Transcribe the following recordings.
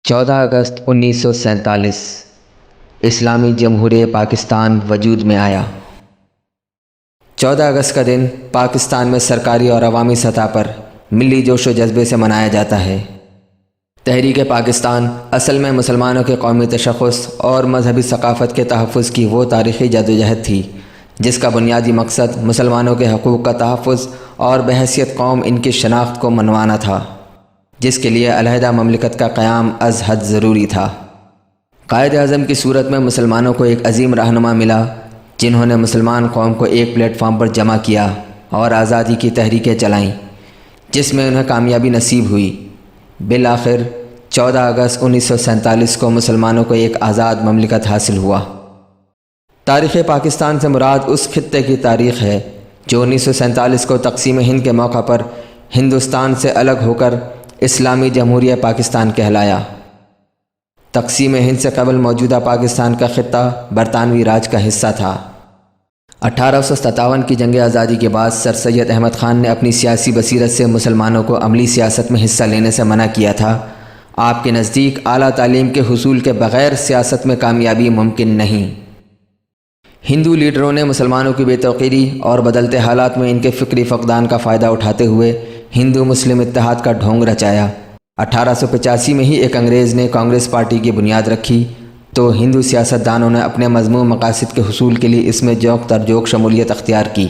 چودہ اگست 1947 اسلامی جمہوریہ پاکستان وجود میں آیا۔ 14 اگست کا دن پاکستان میں سرکاری اور عوامی سطح پر ملی جوش و جذبے سے منایا جاتا ہے۔ تحریک پاکستان اصل میں مسلمانوں کے قومی تشخص اور مذہبی ثقافت کے تحفظ کی وہ تاریخی جدوجہد تھی جس کا بنیادی مقصد مسلمانوں کے حقوق کا تحفظ اور بحیثیت قوم ان کی شناخت کو منوانا تھا، جس کے لیے علیحدہ مملکت کا قیام از حد ضروری تھا۔ قائد اعظم کی صورت میں مسلمانوں کو ایک عظیم رہنما ملا جنہوں نے مسلمان قوم کو ایک پلیٹ فارم پر جمع کیا اور آزادی کی تحریکیں چلائیں، جس میں انہیں کامیابی نصیب ہوئی۔ بالآخر 14 اگست 1947 کو مسلمانوں کو ایک آزاد مملکت حاصل ہوا۔ تاریخ پاکستان سے مراد اس خطے کی تاریخ ہے جو 1947 کو تقسیم ہند کے موقع پر ہندوستان سے الگ ہو کر اسلامی جمہوریہ پاکستان کہلایا۔ تقسیم ہند سے قبل موجودہ پاکستان کا خطہ برطانوی راج کا حصہ تھا۔ 1857 کی جنگ آزادی کے بعد سر سید احمد خان نے اپنی سیاسی بصیرت سے مسلمانوں کو عملی سیاست میں حصہ لینے سے منع کیا تھا۔ آپ کے نزدیک اعلیٰ تعلیم کے حصول کے بغیر سیاست میں کامیابی ممکن نہیں۔ ہندو لیڈروں نے مسلمانوں کی بے توقیری اور بدلتے حالات میں ان کے فکری فقدان کا فائدہ اٹھاتے ہوئے ہندو مسلم اتحاد کا ڈھونگ رچایا۔ 1885 میں ہی ایک انگریز نے کانگریس پارٹی کی بنیاد رکھی تو ہندو سیاستدانوں نے اپنے مذموم مقاصد کے حصول کے لیے اس میں جوق در جوق شمولیت اختیار کی،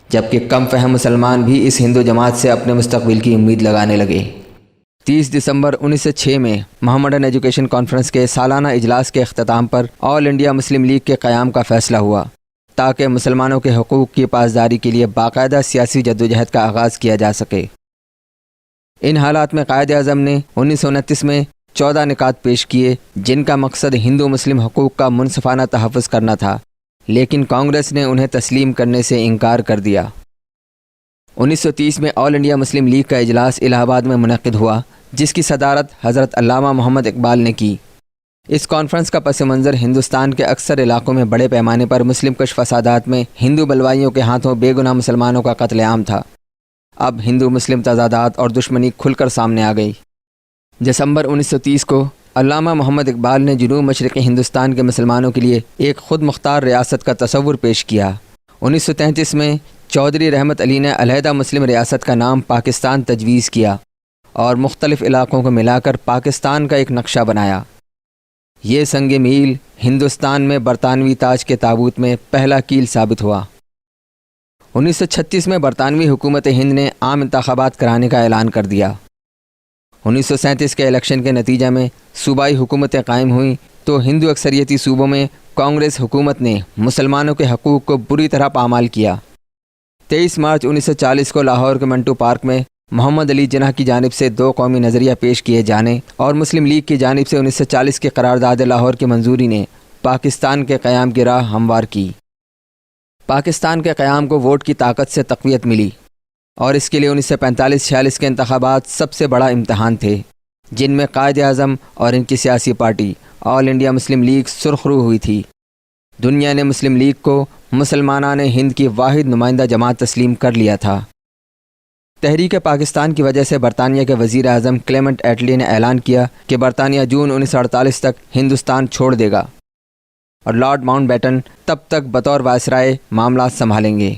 جبکہ کم فہم مسلمان بھی اس ہندو جماعت سے اپنے مستقبل کی امید لگانے لگے۔ 30 دسمبر 1906 میں محمدن ایجوکیشن کانفرنس کے سالانہ اجلاس کے اختتام پر آل انڈیا مسلم لیگ کے قیام کا فیصلہ ہوا تاکہ مسلمانوں کے حقوق کی پاسداری کے لیے باقاعدہ سیاسی جدوجہد کا آغاز کیا جا سکے۔ ان حالات میں قائد اعظم نے 1929 میں 14 نکات پیش کیے جن کا مقصد ہندو مسلم حقوق کا منصفانہ تحفظ کرنا تھا، لیکن کانگریس نے انہیں تسلیم کرنے سے انکار کر دیا۔ 1930 میں آل انڈیا مسلم لیگ کا اجلاس الہ آباد میں منعقد ہوا جس کی صدارت حضرت علامہ محمد اقبال نے کی۔ اس کانفرنس کا پس منظر ہندوستان کے اکثر علاقوں میں بڑے پیمانے پر مسلم کش فسادات میں ہندو بلوائیوں کے ہاتھوں بے گناہ مسلمانوں کا قتل عام تھا۔ اب ہندو مسلم تضادات اور دشمنی کھل کر سامنے آ گئی۔ دسمبر 1930 کو علامہ محمد اقبال نے جنوب مشرقی ہندوستان کے مسلمانوں کے لیے ایک خود مختار ریاست کا تصور پیش کیا۔ 1933 میں چودھری رحمت علی نے علیحدہ مسلم ریاست کا نام پاکستان تجویز کیا اور مختلف علاقوں کو ملا کر پاکستان کا ایک نقشہ بنایا۔ یہ سنگ میل ہندوستان میں برطانوی تاج کے تابوت میں پہلا کیل ثابت ہوا۔ 1936 میں برطانوی حکومت ہند نے عام انتخابات کرانے کا اعلان کر دیا۔ 1937 کے الیکشن کے نتیجہ میں صوبائی حکومتیں قائم ہوئیں تو ہندو اکثریتی صوبوں میں کانگریس حکومت نے مسلمانوں کے حقوق کو بری طرح پامال کیا۔ 23 مارچ 1940 کو لاہور کے منٹو پارک میں محمد علی جناح کی جانب سے 2 قومی نظریہ پیش کیے جانے اور مسلم لیگ کی جانب سے 1940 کے قرارداد لاہور کی منظوری نے پاکستان کے قیام کی راہ ہموار کی۔ پاکستان کے قیام کو ووٹ کی طاقت سے تقویت ملی اور اس کے لیے 1945-46 کے انتخابات سب سے بڑا امتحان تھے جن میں قائد اعظم اور ان کی سیاسی پارٹی آل انڈیا مسلم لیگ سرخرو ہوئی تھی۔ دنیا نے مسلم لیگ کو مسلمانان ہند کی واحد نمائندہ جماعت تسلیم کر لیا تھا۔ تحریک پاکستان کی وجہ سے برطانیہ کے وزیر اعظم کلیمنٹ ایٹلی نے اعلان کیا کہ برطانیہ جون 1948 تک ہندوستان چھوڑ دے گا اور لارڈ ماؤنٹ بیٹن تب تک بطور وائسرائے معاملات سنبھالیں گے۔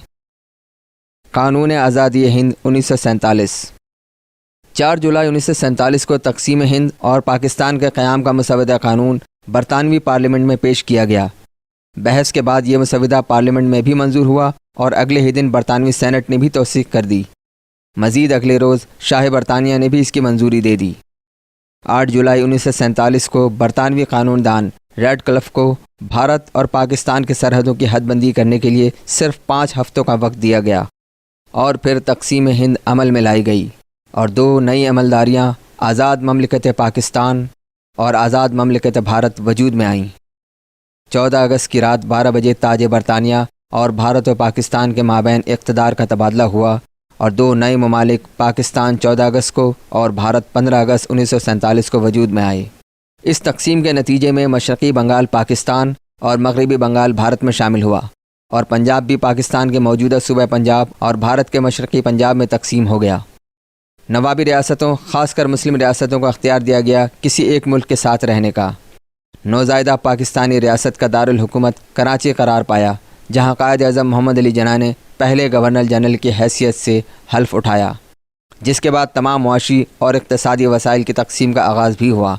قانون آزادی ہند 1947 4 جولائی 1947 کو تقسیم ہند اور پاکستان کے قیام کا مسودہ قانون برطانوی پارلیمنٹ میں پیش کیا گیا۔ بحث کے بعد یہ مسودہ پارلیمنٹ میں بھی منظور ہوا اور اگلے ہی دن برطانوی سینٹ نے بھی توثیق کر دی۔ مزید اگلے روز شاہ برطانیہ نے بھی اس کی منظوری دے دی۔ 8 جولائی 1947 کو برطانوی قانون دان ریڈ کلف کو بھارت اور پاکستان کے سرحدوں کی حد بندی کرنے کے لیے صرف 5 ہفتوں کا وقت دیا گیا۔ اور پھر تقسیم ہند عمل میں لائی گئی اور 2 نئی عملداریاں آزاد مملکت پاکستان اور آزاد مملکت بھارت وجود میں آئیں۔ 14 اگست کی رات 12 بجے تاج برطانیہ اور بھارت و پاکستان کے مابین اقتدار کا تبادلہ ہوا اور 2 نئے ممالک پاکستان 14 اگست کو اور بھارت 15 اگست 1947 کو وجود میں آئے۔ اس تقسیم کے نتیجے میں مشرقی بنگال پاکستان اور مغربی بنگال بھارت میں شامل ہوا اور پنجاب بھی پاکستان کے موجودہ صوبہ پنجاب اور بھارت کے مشرقی پنجاب میں تقسیم ہو گیا۔ نوابی ریاستوں خاص کر مسلم ریاستوں کو اختیار دیا گیا کسی ایک ملک کے ساتھ رہنے کا۔ نوزائیدہ پاکستانی ریاست کا دارالحکومت کراچی قرار پایا، جہاں قائد اعظم محمد علی جناح نے پہلے گورنر جنرل کی حیثیت سے حلف اٹھایا، جس کے بعد تمام معاشی اور اقتصادی وسائل کی تقسیم کا آغاز بھی ہوا۔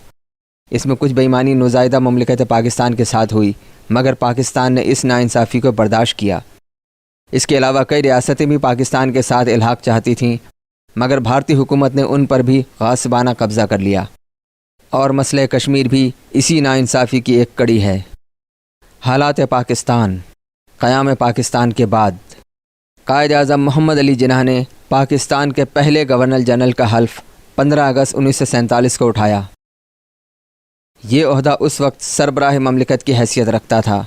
اس میں کچھ بے ایمانی نوزائیدہ مملکت پاکستان کے ساتھ ہوئی، مگر پاکستان نے اس ناانصافی کو برداشت کیا۔ اس کے علاوہ کئی ریاستیں بھی پاکستان کے ساتھ الحاق چاہتی تھیں، مگر بھارتی حکومت نے ان پر بھی غاصبانہ قبضہ کر لیا، اور مسئلہ کشمیر بھی اسی ناانصافی کی ایک کڑی ہے۔ حالات پاکستان۔ قیام پاکستان کے بعد قائد اعظم محمد علی جناح نے پاکستان کے پہلے گورنر جنرل کا حلف 15 اگست 1947 کو اٹھایا۔ یہ عہدہ اس وقت سربراہ مملکت کی حیثیت رکھتا تھا۔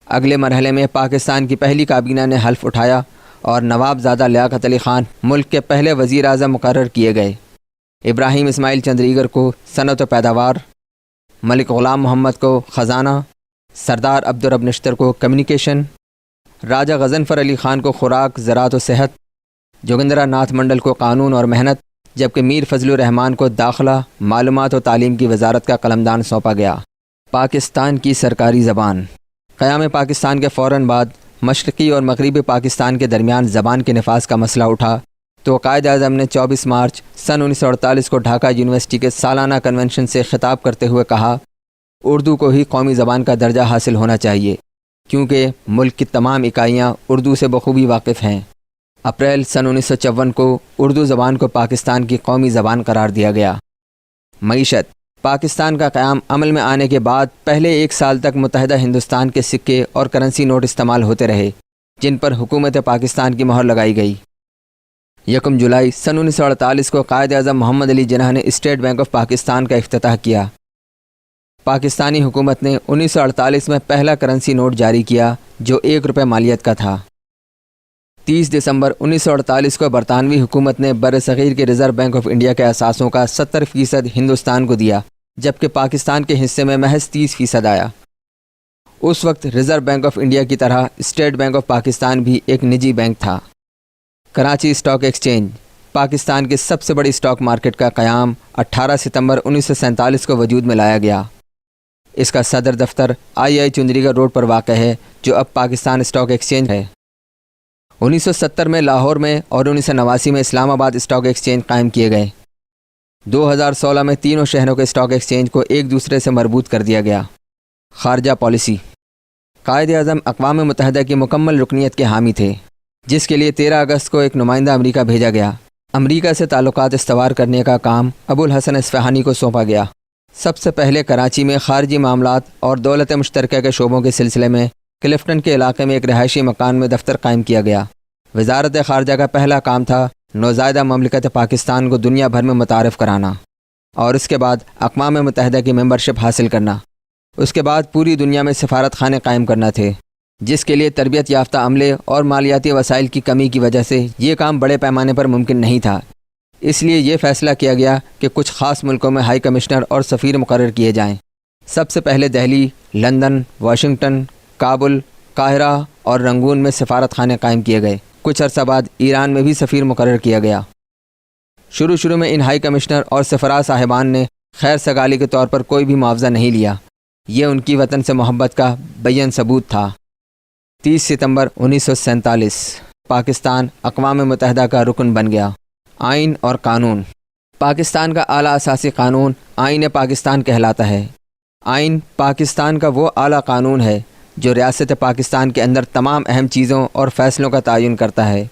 اگلے مرحلے میں پاکستان کی پہلی کابینہ نے حلف اٹھایا اور نواب زادہ لیاقت علی خان ملک کے پہلے وزیر اعظم مقرر کیے گئے۔ ابراہیم اسماعیل چندریگر کو صنعت و پیداوار، ملک غلام محمد کو خزانہ، سردار عبدالرب نشتر کو کمیونیکیشن، راجہ غضنفر علی خان کو خوراک، زراعت و صحت، جوگندرا ناتھ منڈل کو قانون اور محنت، جبکہ میر فضل الرحمان کو داخلہ، معلومات و تعلیم کی وزارت کا قلمدان سونپا گیا۔ پاکستان کی سرکاری زبان۔ قیام پاکستان کے فوراً بعد مشرقی اور مغربی پاکستان کے درمیان زبان کے نفاذ کا مسئلہ اٹھا تو قائد اعظم نے 24 مارچ سن 1948 کو ڈھاکہ یونیورسٹی کے سالانہ کنونشن سے خطاب کرتے ہوئے کہا، اردو کو ہی قومی زبان کا درجہ حاصل ہونا چاہیے، کیونکہ ملک کی تمام اکائیاں اردو سے بخوبی واقف ہیں۔ اپریل سن 1954 کو اردو زبان کو پاکستان کی قومی زبان قرار دیا گیا۔ معیشت۔ پاکستان کا قیام عمل میں آنے کے بعد پہلے 1 سال تک متحدہ ہندوستان کے سکے اور کرنسی نوٹ استعمال ہوتے رہے، جن پر حکومت پاکستان کی مہر لگائی گئی۔ 1 جولائی سن 1948 کو قائد اعظم محمد علی جناح نے اسٹیٹ بینک آف پاکستان کا افتتاح کیا۔ پاکستانی حکومت نے 1948 میں پہلا کرنسی نوٹ جاری کیا جو 1 روپے مالیت کا تھا۔ 30 دسمبر 1948 کو برطانوی حکومت نے برصغیر کے ریزرو بینک آف انڈیا کے اثاثوں کا 70% ہندوستان کو دیا، جبکہ پاکستان کے حصے میں محض 30% آیا۔ اس وقت ریزرو بینک آف انڈیا کی طرح اسٹیٹ بینک آف پاکستان بھی ایک نجی بینک تھا۔ Karachi stock exchange. پاکستان کی سب سے بڑی اسٹاک مارکیٹ کا قیام 18 ستمبر 1947 کو وجود میں لایا گیا۔ اس کا صدر دفتر آئی چندریگڑھ روڈ پر واقع ہے، جو اب پاکستان اسٹاک ایکسچینج ہے۔ 1970 میں لاہور میں اور 1989 میں اسلام آباد اسٹاک ایکسچینج قائم کیے گئے۔ 2016 میں تینوں شہروں کے اسٹاک ایکسچینج کو ایک دوسرے سے مربوط کر دیا گیا۔ خارجہ پالیسی۔ قائد اعظم اقوام متحدہ کی مکمل رکنیت کے حامی تھے، جس کے لیے 13 اگست کو ایک نمائندہ امریکہ بھیجا گیا۔ امریکہ سے تعلقات استوار کرنے کا کام ابو الحسن اصفہانی کو سونپا گیا۔ سب سے پہلے کراچی میں خارجی معاملات اور دولت مشترکہ کے شعبوں کے سلسلے میں کلفٹن کے علاقے میں ایک رہائشی مکان میں دفتر قائم کیا گیا۔ وزارت خارجہ کا پہلا کام تھا نوزائیدہ مملکت پاکستان کو دنیا بھر میں متعارف کرانا، اور اس کے بعد اقوام متحدہ کی ممبرشپ حاصل کرنا۔ اس کے بعد پوری دنیا میں سفارت خانے قائم کرنا تھے، جس کے لیے تربیت یافتہ عملے اور مالیاتی وسائل کی کمی کی وجہ سے یہ کام بڑے پیمانے پر ممکن نہیں تھا۔ اس لیے یہ فیصلہ کیا گیا کہ کچھ خاص ملکوں میں ہائی کمشنر اور سفیر مقرر کیے جائیں۔ سب سے پہلے دہلی، لندن، واشنگٹن، کابل، قاہرہ اور رنگون میں سفارت خانے قائم کیے گئے۔ کچھ عرصہ بعد ایران میں بھی سفیر مقرر کیا گیا۔ شروع میں ان ہائی کمشنر اور سفراء صاحبان نے خیر سگالی کے طور پر کوئی بھی معاوضہ نہیں لیا۔ یہ ان کی وطن سے محبت کا بیان ثبوت تھا۔ 30 ستمبر 1947 پاکستان اقوام متحدہ کا رکن بن گیا۔ آئین اور قانون۔ پاکستان کا اعلیٰ اساسی قانون آئین پاکستان کہلاتا ہے۔ آئین پاکستان کا وہ اعلیٰ قانون ہے جو ریاست پاکستان کے اندر تمام اہم چیزوں اور فیصلوں کا تعین کرتا ہے۔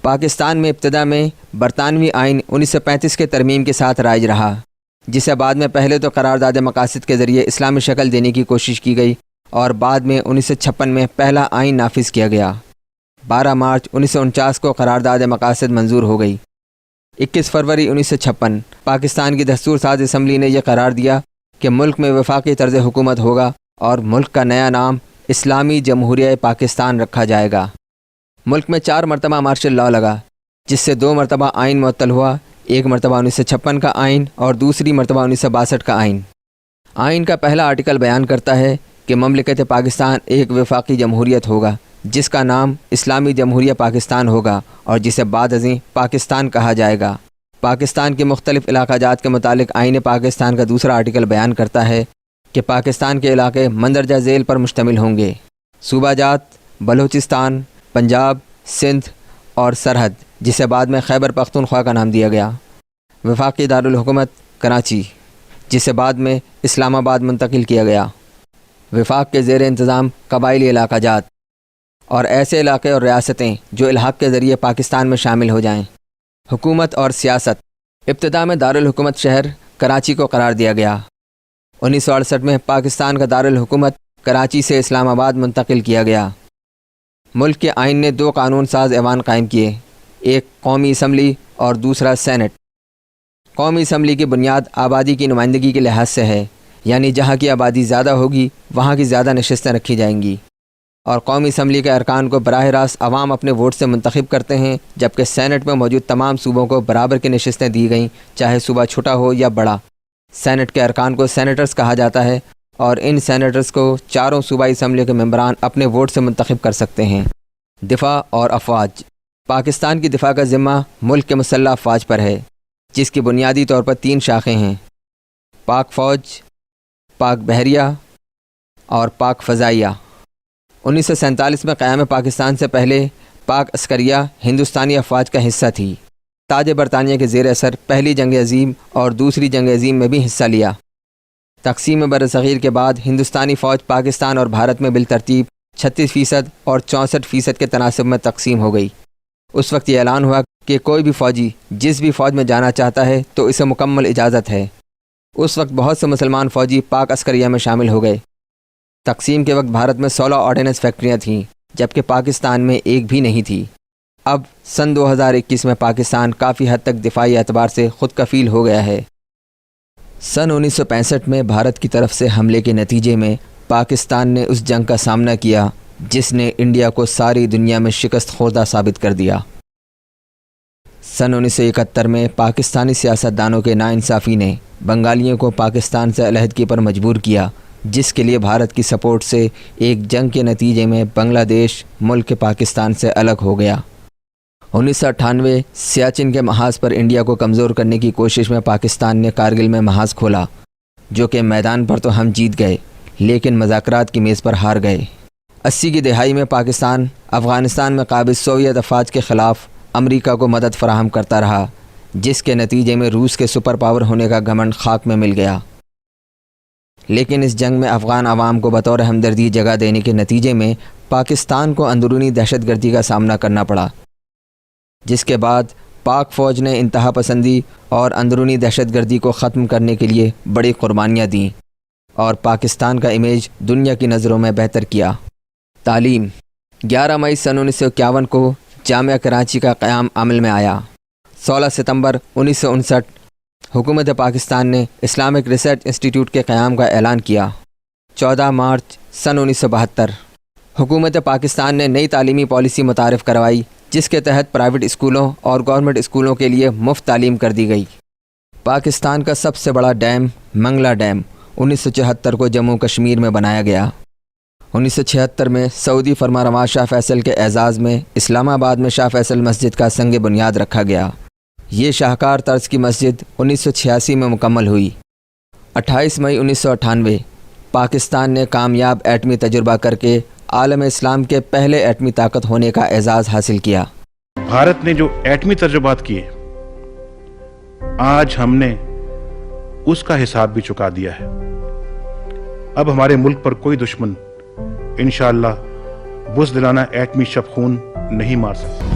پاکستان میں ابتدا میں برطانوی آئین 1935 کے ترمیم کے ساتھ رائج رہا، جسے بعد میں پہلے تو قرارداد مقاصد کے ذریعے اسلامی شکل دینے کی کوشش کی گئی اور بعد میں 1956 میں پہلا آئین نافذ کیا گیا۔ 12 مارچ 1949 کو قرارداد مقاصد منظور ہو گئی۔ 21 فروری 1956 پاکستان کی دستور ساز اسمبلی نے یہ قرار دیا کہ ملک میں وفاقی طرز حکومت ہوگا اور ملک کا نیا نام اسلامی جمہوریہ پاکستان رکھا جائے گا۔ ملک میں 4 مرتبہ مارشل لاء لگا، جس سے 2 مرتبہ آئین معطل ہوا، ایک مرتبہ 1956 کا آئین اور دوسری مرتبہ 1962 کا آئین۔ آئین کا پہلا آرٹیکل بیان کرتا ہے کہ مملکت پاکستان ایک وفاقی جمہوریت ہوگا جس کا نام اسلامی جمہوریہ پاکستان ہوگا اور جسے بعد ازیں پاکستان کہا جائے گا۔ پاکستان کے مختلف علاقہ جات کے متعلق آئین پاکستان کا دوسرا آرٹیکل بیان کرتا ہے کہ پاکستان کے علاقے مندرجہ ذیل پر مشتمل ہوں گے: صوبہ جات، بلوچستان، پنجاب، سندھ اور سرحد، جسے بعد میں خیبر پختونخوا کا نام دیا گیا۔ وفاقی دارالحکومت کراچی، جسے بعد میں اسلام آباد منتقل کیا گیا۔ وفاق کے زیر انتظام قبائلی علاقہ جات اور ایسے علاقے اور ریاستیں جو الحاق کے ذریعے پاکستان میں شامل ہو جائیں۔ حکومت اور سیاست: ابتدا میں دارالحکومت شہر کراچی کو قرار دیا گیا۔ 1968 میں پاکستان کا دارالحکومت کراچی سے اسلام آباد منتقل کیا گیا۔ ملک کے آئین نے 2 قانون ساز ایوان قائم کیے، ایک قومی اسمبلی اور دوسرا سینٹ۔ قومی اسمبلی کی بنیاد آبادی کی نمائندگی کے لحاظ سے ہے، یعنی جہاں کی آبادی زیادہ ہوگی وہاں کی زیادہ نشستیں رکھی جائیں گی، اور قومی اسمبلی کے ارکان کو براہ راست عوام اپنے ووٹ سے منتخب کرتے ہیں، جبکہ سینٹ میں موجود تمام صوبوں کو برابر کی نشستیں دی گئیں، چاہے صوبہ چھوٹا ہو یا بڑا۔ سینٹ کے ارکان کو سینیٹرز کہا جاتا ہے، اور ان سینیٹرز کو 4 صوبائی اسمبلی کے ممبران اپنے ووٹ سے منتخب کر سکتے ہیں۔ دفاع اور افواج: پاکستان کی دفاع کا ذمہ ملک کے مسلح افواج پر ہے، جس کی بنیادی طور پر 3 شاخیں ہیں: پاک فوج، پاک بحریہ اور پاک فضائیہ۔ 1947 میں قیام پاکستان سے پہلے پاک عسکریہ ہندوستانی افواج کا حصہ تھی۔ تاج برطانیہ کے زیر اثر پہلی جنگ عظیم اور دوسری جنگ عظیم میں بھی حصہ لیا۔ تقسیم برصغیر کے بعد ہندوستانی فوج پاکستان اور بھارت میں بالترتیب 36% اور 64% کے تناسب میں تقسیم ہو گئی۔ اس وقت یہ اعلان ہوا کہ کوئی بھی فوجی جس بھی فوج میں جانا چاہتا ہے تو اسے مکمل اجازت ہے۔ اس وقت بہت سے مسلمان فوجی پاک عسکریہ میں شامل ہو گئے۔ تقسیم کے وقت بھارت میں 16 آرڈیننس فیکٹریاں تھیں، جبکہ پاکستان میں ایک بھی نہیں تھی۔ اب سن 2021 میں پاکستان کافی حد تک دفاعی اعتبار سے خود کفیل ہو گیا ہے۔ سن 1965 میں بھارت کی طرف سے حملے کے نتیجے میں پاکستان نے اس جنگ کا سامنا کیا جس نے انڈیا کو ساری دنیا میں شکست خوردہ ثابت کر دیا۔ سن 1971 میں پاکستانی سیاستدانوں کے ناانصافی نے بنگالیوں کو پاکستان سے علیحدگی پر مجبور کیا، جس کے لیے بھارت کی سپورٹ سے ایک جنگ کے نتیجے میں بنگلہ دیش ملک پاکستان سے الگ ہو گیا۔ 1998 سیاچن کے محاذ پر انڈیا کو کمزور کرنے کی کوشش میں پاکستان نے کارگل میں محاذ کھولا، جو کہ میدان پر تو ہم جیت گئے لیکن مذاکرات کی میز پر ہار گئے۔ 80 کی دہائی میں پاکستان افغانستان میں قابض سوویت افواج کے خلاف امریکہ کو مدد فراہم کرتا رہا، جس کے نتیجے میں روس کے سپر پاور ہونے کا گھمنڈ خاک میں مل گیا۔ لیکن اس جنگ میں افغان عوام کو بطور ہمدردی جگہ دینے کے نتیجے میں پاکستان کو اندرونی دہشت گردی کا سامنا کرنا پڑا، جس کے بعد پاک فوج نے انتہا پسندی اور اندرونی دہشت گردی کو ختم کرنے کے لیے بڑی قربانیاں دیں اور پاکستان کا امیج دنیا کی نظروں میں بہتر کیا۔ تعلیم: 11 مئی سن 1951 کو جامعہ کراچی کا قیام عمل میں آیا۔ 16 ستمبر 1959 حکومت پاکستان نے اسلامک ریسرچ انسٹیٹیوٹ کے قیام کا اعلان کیا۔ 14 مارچ سن 1972 حکومت پاکستان نے نئی تعلیمی پالیسی متعارف کروائی، جس کے تحت پرائیویٹ اسکولوں اور گورنمنٹ اسکولوں کے لیے مفت تعلیم کر دی گئی۔ پاکستان کا سب سے بڑا ڈیم منگلا ڈیم 1974 کو جموں کشمیر میں بنایا گیا۔ 1976 میں سعودی فرمانروا شاہ فیصل کے اعزاز میں اسلام آباد میں شاہ فیصل مسجد کا سنگ بنیاد رکھا گیا۔ یہ شاہکار طرز کی مسجد 1986 میں مکمل ہوئی۔ 28 مئی 1998 پاکستان نے کامیاب ایٹمی تجربہ کر کے عالم اسلام کے پہلے ایٹمی طاقت ہونے کا اعزاز حاصل کیا۔ بھارت نے جو ایٹمی تجربات کیے، آج ہم نے اس کا حساب بھی چکا دیا ہے۔ اب ہمارے ملک پر کوئی دشمن انشاءاللہ بزدلانہ ایٹمی شب خون نہیں مار سکتا۔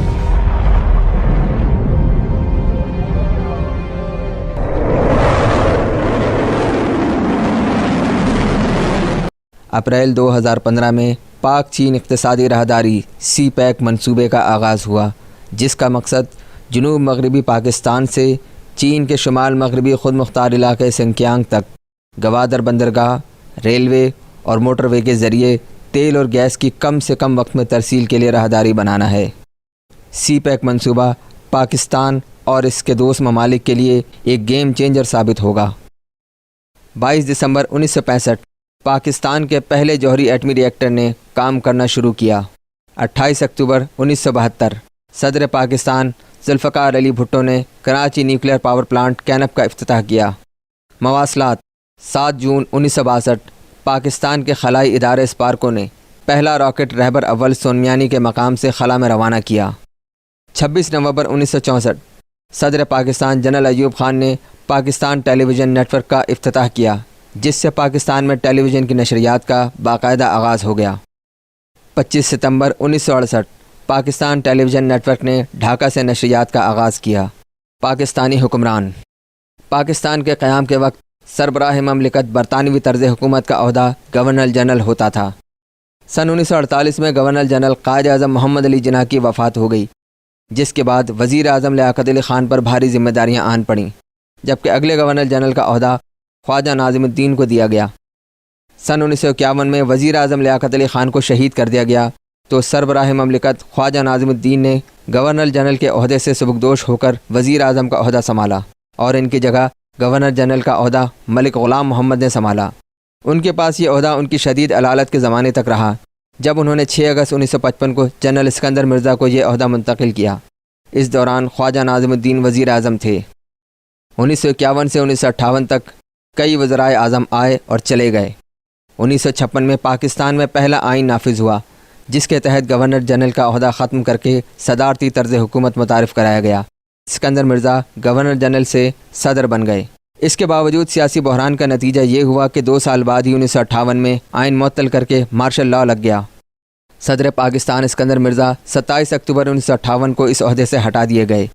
اپریل 2015 میں پاک چین اقتصادی راہداری سی پیک منصوبے کا آغاز ہوا، جس کا مقصد جنوب مغربی پاکستان سے چین کے شمال مغربی خود مختار علاقے سنکیانگ تک گوادر بندرگاہ، ریلوے اور موٹر وے کے ذریعے تیل اور گیس کی کم سے کم وقت میں ترسیل کے لیے راہداری بنانا ہے۔ سی پیک منصوبہ پاکستان اور اس کے دوست ممالک کے لیے ایک گیم چینجر ثابت ہوگا۔ 22 دسمبر 1965 پاکستان کے پہلے جوہری ایٹمی ری ایکٹر نے کام کرنا شروع کیا۔ 28 اکتوبر 1972 صدر پاکستان ذوالفقار علی بھٹو نے کراچی نیوکلیئر پاور پلانٹ کینپ کا افتتاح کیا۔ مواصلات 7 جون 1962 پاکستان کے خلائی ادارے اسپارکو نے پہلا راکٹ رہبر اول سونمیانی کے مقام سے خلا میں روانہ کیا۔ 26 نومبر 1964 صدر پاکستان جنرل ایوب خان نے پاکستان ٹیلی ویژن نیٹ ورک کا افتتاح کیا، جس سے پاکستان میں ٹیلی ویژن کی نشریات کا باقاعدہ آغاز ہو گیا۔ 25 ستمبر 1968 پاکستان ٹیلی ویژن نیٹ ورک نے ڈھاکہ سے نشریات کا آغاز کیا۔ پاکستانی حکمران پاکستان کے قیام کے وقت سربراہ مملکت برطانوی طرز حکومت کا عہدہ گورنر جنرل ہوتا تھا۔ سن 1948 میں گورنر جنرل قائد اعظم محمد علی جناح کی وفات ہو گئی، جس کے بعد وزیر اعظم لیاقت علی خان پر بھاری ذمہ داریاں آن پڑیں، جبکہ اگلے گورنر جنرل کا عہدہ خواجہ ناظم الدین کو دیا گیا۔ سن 1951 میں وزیر اعظم لیاقت علی خان کو شہید کر دیا گیا تو سربراہ مملکت خواجہ ناظم الدین نے گورنر جنرل کے عہدے سے سبکدوش ہو کر وزیر اعظم کا عہدہ سنبھالا اور ان کی جگہ گورنر جنرل کا عہدہ ملک غلام محمد نے سنبھالا۔ ان کے پاس یہ عہدہ ان کی شدید علالت کے زمانے تک رہا، جب انہوں نے 6 اگست 1955 کو جنرل اسکندر مرزا کو یہ عہدہ منتقل کیا۔ اس دوران خواجہ ناظم الدین وزیر اعظم تھے۔ 1951 سے 1958 تک کئی وزرائے اعظم آئے اور چلے گئے۔ 1956 میں پاکستان میں پہلا آئین نافذ ہوا، جس کے تحت گورنر جنرل کا عہدہ ختم کر کے صدارتی طرز حکومت متعارف کرایا گیا۔ اسکندر مرزا گورنر جنرل سے صدر بن گئے۔ اس کے باوجود سیاسی بحران کا نتیجہ یہ ہوا کہ 2 سال بعد ہی 1958 میں آئین معطل کر کے مارشل لاء لگ گیا۔ صدر پاکستان اسکندر مرزا 27 اکتوبر 1958 کو اس عہدے سے ہٹا دیے گئے۔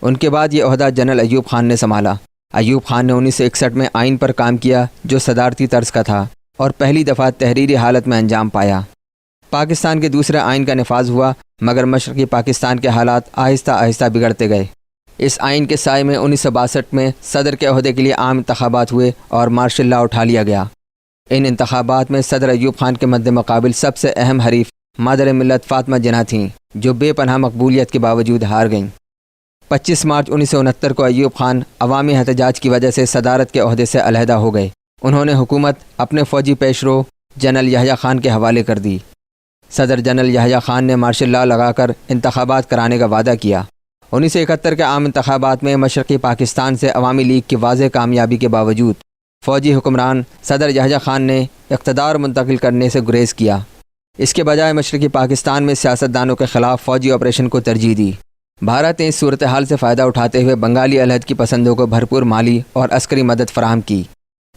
ان کے بعد یہ عہدہ جنرل ایوب خان نے سنبھالا۔ ایوب خان نے 1961 میں آئین پر کام کیا جو صدارتی طرز کا تھا اور پہلی دفعہ تحریری حالت میں انجام پایا۔ پاکستان کے دوسرے آئین کا نفاذ ہوا، مگر مشرقی پاکستان کے حالات آہستہ آہستہ بگڑتے گئے۔ اس آئین کے سائے میں 1962 میں صدر کے عہدے کے لیے عام انتخابات ہوئے اور مارشل لاء اٹھا لیا گیا۔ ان انتخابات میں صدر ایوب خان کے مد مقابل سب سے اہم حریف مادر ملت فاطمہ جناح تھیں، جو بے پناہ مقبولیت کے باوجود ہار گئیں۔ 25 مارچ 1969 کو ایوب خان عوامی احتجاج کی وجہ سے صدارت کے عہدے سے علیحدہ ہو گئے۔ انہوں نے حکومت اپنے فوجی پیشرو جنرل یحییٰ خان کے حوالے کر دی۔ صدر جنرل یحییٰ خان نے مارشل لاء لگا کر انتخابات کرانے کا وعدہ کیا۔ 1971 کے عام انتخابات میں مشرقی پاکستان سے عوامی لیگ کی واضح کامیابی کے باوجود فوجی حکمران صدر یحییٰ خان نے اقتدار منتقل کرنے سے گریز کیا۔ اس کے بجائے مشرقی پاکستان میں سیاستدانوں کے خلاف فوجی آپریشن کو ترجیح دی۔ بھارت نے اس صورتحال سے فائدہ اٹھاتے ہوئے بنگالی علیحدگی پسندوں کو بھرپور مالی اور عسکری مدد فراہم کی،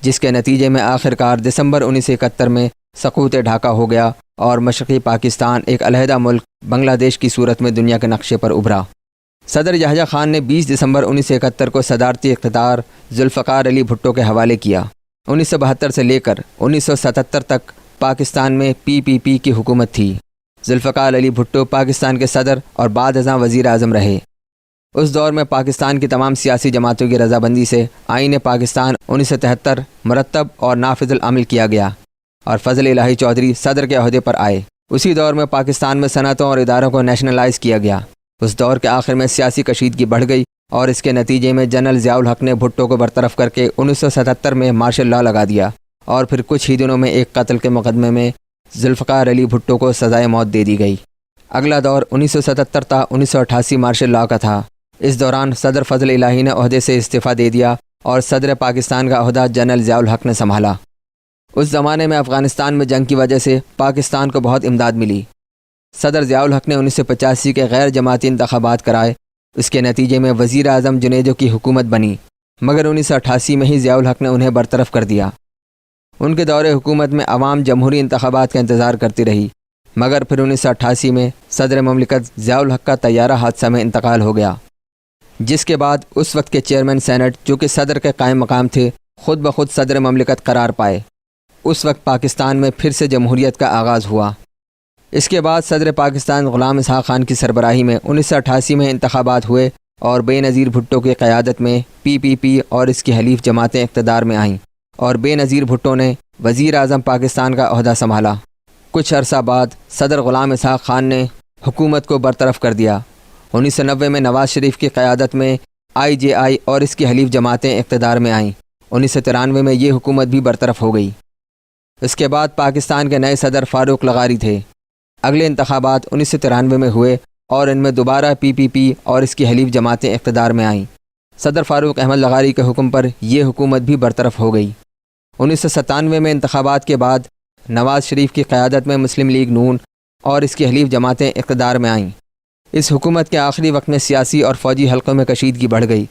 جس کے نتیجے میں آخرکار دسمبر 1971 میں سقوط ڈھاکہ ہو گیا اور مشرقی پاکستان ایک علیحدہ ملک بنگلہ دیش کی صورت میں دنیا کے نقشے پر ابھرا۔ صدر یحییٰ خان نے 20 دسمبر 1971 کو صدارتی اقتدار ذوالفقار علی بھٹو کے حوالے کیا۔ 1972 سے لے کر 1977 تک پاکستان میں PPP کی حکومت تھی۔ ذوالفقار علی بھٹو پاکستان کے صدر اور بعد ازاں وزیر اعظم رہے۔ اس دور میں پاکستان کی تمام سیاسی جماعتوں کی رضامندی سے آئین پاکستان 1973 مرتب اور نافذ العمل کیا گیا اور فضل الہی چودھری صدر کے عہدے پر آئے۔ اسی دور میں پاکستان میں صنعتوں اور اداروں کو نیشنلائز کیا گیا۔ اس دور کے آخر میں سیاسی کشیدگی بڑھ گئی اور اس کے نتیجے میں جنرل ضیاء الحق نے بھٹو کو برطرف کر کے 1977 میں مارشل لاء لگا دیا اور پھر کچھ ہی دنوں میں ایک قتل کے مقدمے میں ذوالفقار علی بھٹو کو سزائے موت دے دی گئی۔ اگلا دور 1977 تا 1988 مارشل لاء کا تھا۔ اس دوران صدر فضل الہی نے عہدے سے استعفیٰ دے دیا اور صدر پاکستان کا عہدہ جنرل ضیاء الحق نے سنبھالا۔ اس زمانے میں افغانستان میں جنگ کی وجہ سے پاکستان کو بہت امداد ملی۔ صدر ضیاء الحق نے 1985 کے غیر جماعتی انتخابات کرائے۔ اس کے نتیجے میں وزیر اعظم جنیجو کی حکومت بنی، مگر 1988 میں ہی ضیاء الحق نے انہیں برطرف کر دیا۔ ان کے دور حکومت میں عوام جمہوری انتخابات کا انتظار کرتی رہی، مگر پھر 1988 میں صدر مملکت ضیاء الحق کا طیارہ حادثہ میں انتقال ہو گیا، جس کے بعد اس وقت کے چیئرمین سینٹ جو کہ صدر کے قائم مقام تھے خود بخود صدر مملکت قرار پائے۔ اس وقت پاکستان میں پھر سے جمہوریت کا آغاز ہوا۔ اس کے بعد صدر پاکستان غلام اسحاق خان کی سربراہی میں 1988 میں انتخابات ہوئے اور بے نظیر بھٹو کی قیادت میں PPP اور اس کی حلیف جماعتیں اقتدار میں آئیں اور بے نظیر بھٹو نے وزیر اعظم پاکستان کا عہدہ سنبھالا۔ کچھ عرصہ بعد صدر غلام اسحاق خان نے حکومت کو برطرف کر دیا۔ 1990 میں نواز شریف کی قیادت میں IJI اور اس کی حلیف جماعتیں اقتدار میں آئیں۔ 1993 میں یہ حکومت بھی برطرف ہو گئی۔ اس کے بعد پاکستان کے نئے صدر فاروق لغاری تھے۔ اگلے انتخابات 1993 میں ہوئے اور ان میں دوبارہ PPP اور اس کی حلیف جماعتیں اقتدار میں آئیں۔ صدر فاروق احمد لغاری کے حکم پر یہ حکومت بھی برطرف ہو گئی۔ 1997 میں انتخابات کے بعد نواز شریف کی قیادت میں مسلم لیگ نون اور اس کی حلیف جماعتیں اقتدار میں آئیں۔ اس حکومت کے آخری وقت میں سیاسی اور فوجی حلقوں میں کشیدگی بڑھ گئی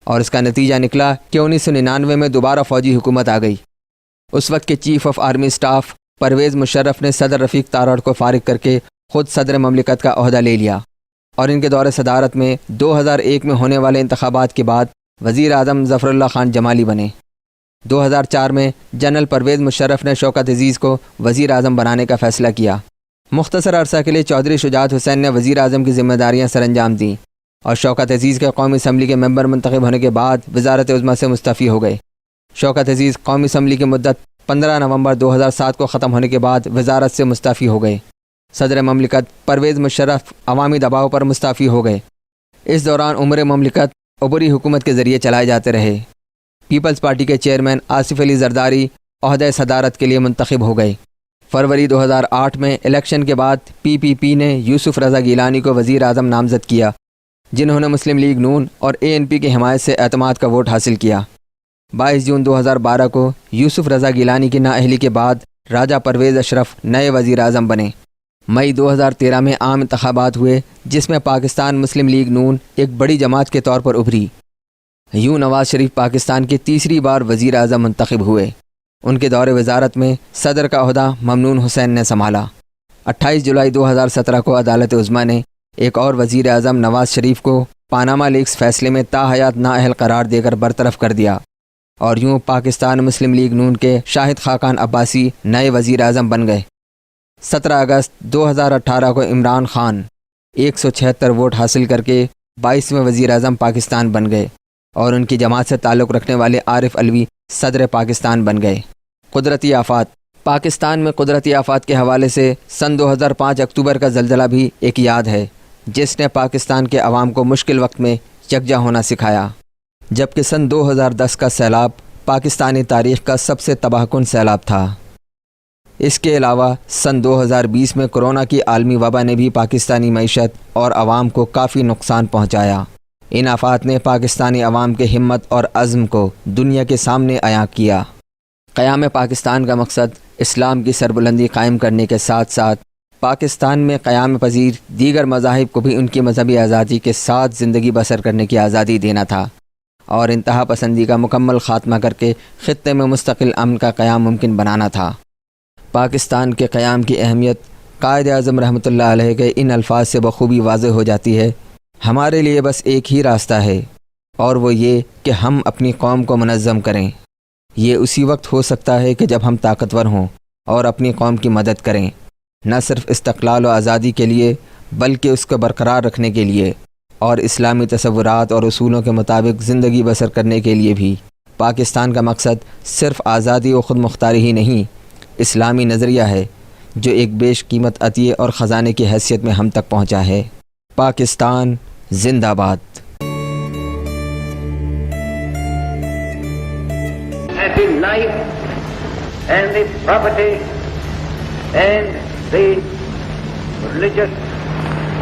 اور اس کا نتیجہ نکلا کہ 1999 میں دوبارہ فوجی حکومت آ گئی۔ اس وقت کے chief of army staff Pervez Musharraf نے صدر رفیق تارڑ کو فارغ کر کے خود صدر مملکت کا عہدہ لے لیا اور ان کے دور صدارت میں 2001 میں ہونے والے انتخابات کے بعد وزیر اعظم ظفر اللہ خان جمالی بنے۔ 2004 میں جنرل پرویز مشرف نے شوکت عزیز کو وزیر اعظم بنانے کا فیصلہ کیا۔ مختصر عرصہ کے لیے چودھری شجاعت حسین نے وزیر اعظم کی ذمہ داریاں سر انجام دیں اور شوکت عزیز کے قومی اسمبلی کے ممبر منتخب ہونے کے بعد وزارت عظمیٰ سے مستعفی ہو گئے۔ شوکت عزیز قومی اسمبلی کی مدت 15 نومبر 2007 کو ختم ہونے کے بعد وزارت سے مستعفی ہو گئے۔ صدر مملکت پرویز مشرف عوامی دباؤ پر مستعفی ہو گئے۔ اس دوران امور مملکت عبوری حکومت کے ذریعے چلائے جاتے رہے۔ پیپلز پارٹی کے چیئرمین آصف علی زرداری عہدہ صدارت کے لیے منتخب ہو گئے۔ فروری 2008 میں الیکشن کے بعد PPP نے یوسف رضا گیلانی کو وزیر اعظم نامزد کیا، جنہوں نے مسلم لیگ نون اور ANP کی حمایت سے اعتماد کا ووٹ حاصل کیا۔ 22 جون 2012 کو یوسف رضا گیلانی کی نااہلی کے بعد راجہ پرویز اشرف نئے وزیر اعظم بنے۔ مئی 2013 میں عام انتخابات ہوئے جس میں پاکستان مسلم لیگ نون ایک بڑی جماعت کے طور پر ابھری۔ یوں نواز شریف پاکستان کی تیسری بار وزیر اعظم منتخب ہوئے۔ ان کے دور وزارت میں صدر کا عہدہ ممنون حسین نے سنبھالا۔ 28 جولائی 2017 کو عدالت عظمیٰ نے ایک اور وزیر اعظم نواز شریف کو پاناما لیکس فیصلے میں تاحیات نااہل قرار دے کر برطرف کر دیا اور یوں پاکستان مسلم لیگ نون کے شاہد خاقان عباسی نئے وزیر اعظم بن گئے۔ 17 اگست 2018 کو عمران خان 176 ووٹ حاصل کر کے 22ویں وزیر اعظم پاکستان بن گئے اور ان کی جماعت سے تعلق رکھنے والے عارف علوی صدر پاکستان بن گئے۔ قدرتی آفات۔ پاکستان میں قدرتی آفات کے حوالے سے سن 2005 اکتوبر کا زلزلہ بھی ایک یاد ہے جس نے پاکستان کے عوام کو مشکل وقت میں یکجا ہونا سکھایا، جبکہ سن 2010 کا سیلاب پاکستانی تاریخ کا سب سے تباہ کن سیلاب تھا۔ اس کے علاوہ سن 2020 میں کرونا کی عالمی وبا نے بھی پاکستانی معیشت اور عوام کو کافی نقصان پہنچایا۔ ان آفات نے پاکستانی عوام کے ہمت اور عزم کو دنیا کے سامنے عیاں کیا۔ قیام پاکستان کا مقصد اسلام کی سربلندی قائم کرنے کے ساتھ ساتھ پاکستان میں قیام پذیر دیگر مذاہب کو بھی ان کی مذہبی آزادی کے ساتھ زندگی بسر کرنے کی آزادی دینا تھا اور انتہا پسندی کا مکمل خاتمہ کر کے خطے میں مستقل امن کا قیام ممکن بنانا تھا۔ پاکستان کے قیام کی اہمیت قائد اعظم رحمۃ اللہ علیہ کے ان الفاظ سے بخوبی واضح ہو جاتی ہے: ہمارے لیے بس ایک ہی راستہ ہے اور وہ یہ کہ ہم اپنی قوم کو منظم کریں۔ یہ اسی وقت ہو سکتا ہے کہ جب ہم طاقتور ہوں اور اپنی قوم کی مدد کریں، نہ صرف استقلال و آزادی کے لیے بلکہ اس کو برقرار رکھنے کے لیے اور اسلامی تصورات اور اصولوں کے مطابق زندگی بسر کرنے کے لیے بھی۔ پاکستان کا مقصد صرف آزادی و خود مختاری ہی نہیں، اسلامی نظریہ ہے جو ایک بیش قیمت عطیے اور خزانے کی حیثیت میں ہم تک پہنچا ہے۔ پاکستان زندہ باد۔ The life and the property and the religious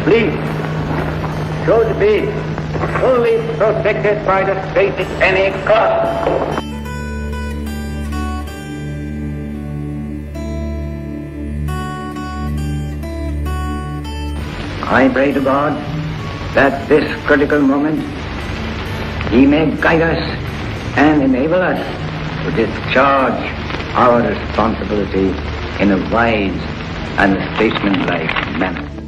belief should be fully protected by the state at any cost. I pray to God that this critical moment He may guide us and enable us to discharge our responsibility in a wise and statesmanlike manner.